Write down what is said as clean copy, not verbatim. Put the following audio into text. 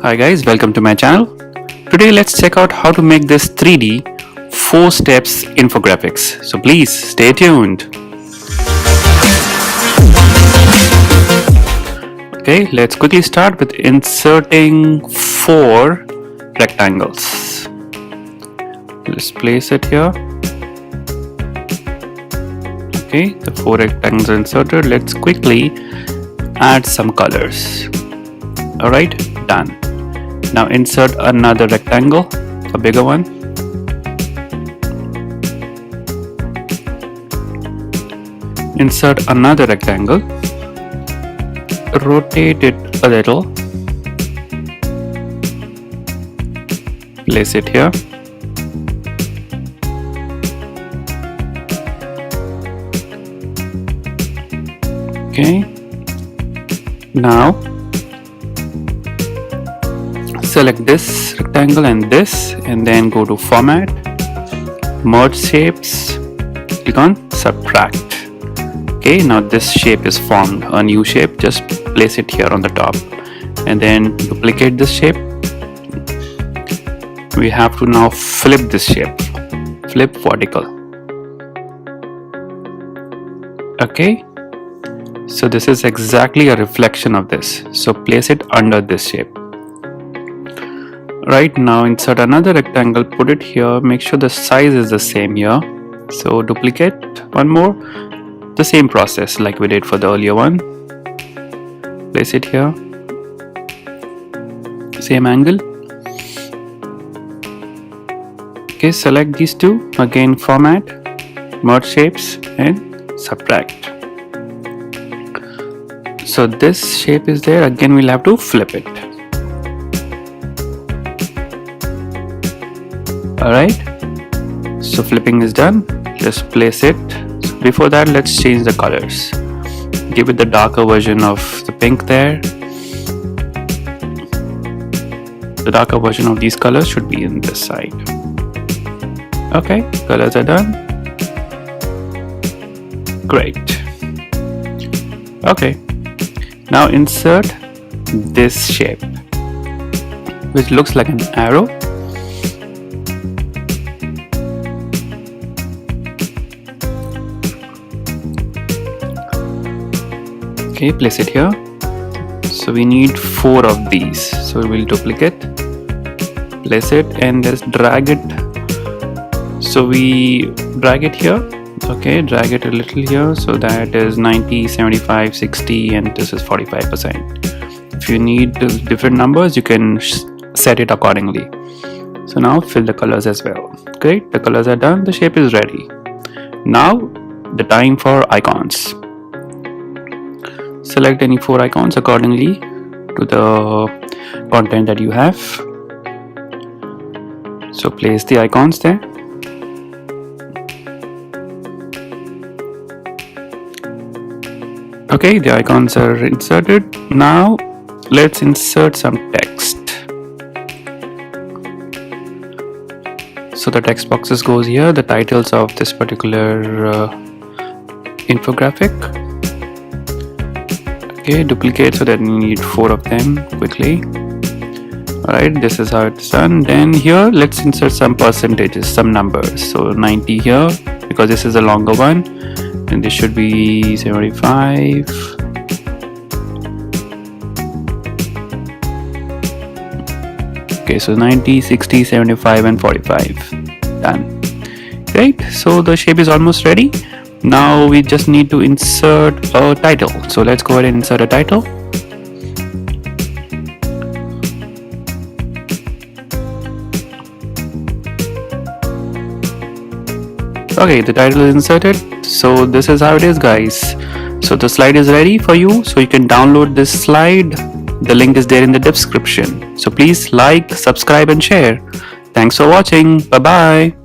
Hi guys, welcome to my channel. Today let's check out how to make this 3D 4 steps infographics. So please stay tuned. Okay, let's quickly start with inserting 4 rectangles. Let's place it here. Okay, the 4 rectangles are inserted. Let's quickly add some colors. Alright, done. Now insert another rectangle, a bigger one. Insert another rectangle. Rotate it a little. Place it here. Okay. Now select this rectangle and this, and then go to format, merge shapes, click on subtract. Okay, now this shape is formed, a new shape. Just place it here on the top and then duplicate this shape. We have to now flip this shape, flip vertical. Okay, so this is exactly a reflection of this, so place it under this shape. Right, now insert another rectangle, put it here, make sure the size is the same here. So duplicate one more, the same process like we did for the earlier one. Place it here, same angle. Okay, select these two, again format, merge shapes and subtract. So this shape is there, again we'll have to flip it. Alright, so flipping is done. Just place it. So before that, let's change the colors. Give it the darker version of the pink there. The darker version of these colors should be in this side. Okay, colors are done. Great. Okay, now insert this shape, which looks like an arrow. Okay, place it here. So we need 4 of these. So we'll duplicate, place it, and just drag it. So we drag it here. Okay, drag it a little here. So that is 90, 75, 60, and this is 45%. If you need different numbers, you can set it accordingly. So now fill the colors as well. Great, the colors are done. The shape is ready. Now the time for icons. Select any 4 icons accordingly to the content that you have. So place the icons there. Okay, the icons are inserted. Now let's insert some text. So the text boxes goes here, the titles of this particular infographic. Okay, duplicate so that we need 4 of them quickly. Alright, this is how it's done. Then here let's insert some percentages, some numbers. So 90 here because this is a longer one, and this should be 75. Okay, so 90, 60, 75 and 45. Done. Right, so the shape is almost ready. Now we just need to insert a title. So let's go ahead and insert a title. Okay, the title is inserted. So this is how it is, guys. So the slide is ready for you. So you can download this slide. The link is there in the description. So please like, subscribe and share. Thanks for watching. Bye bye.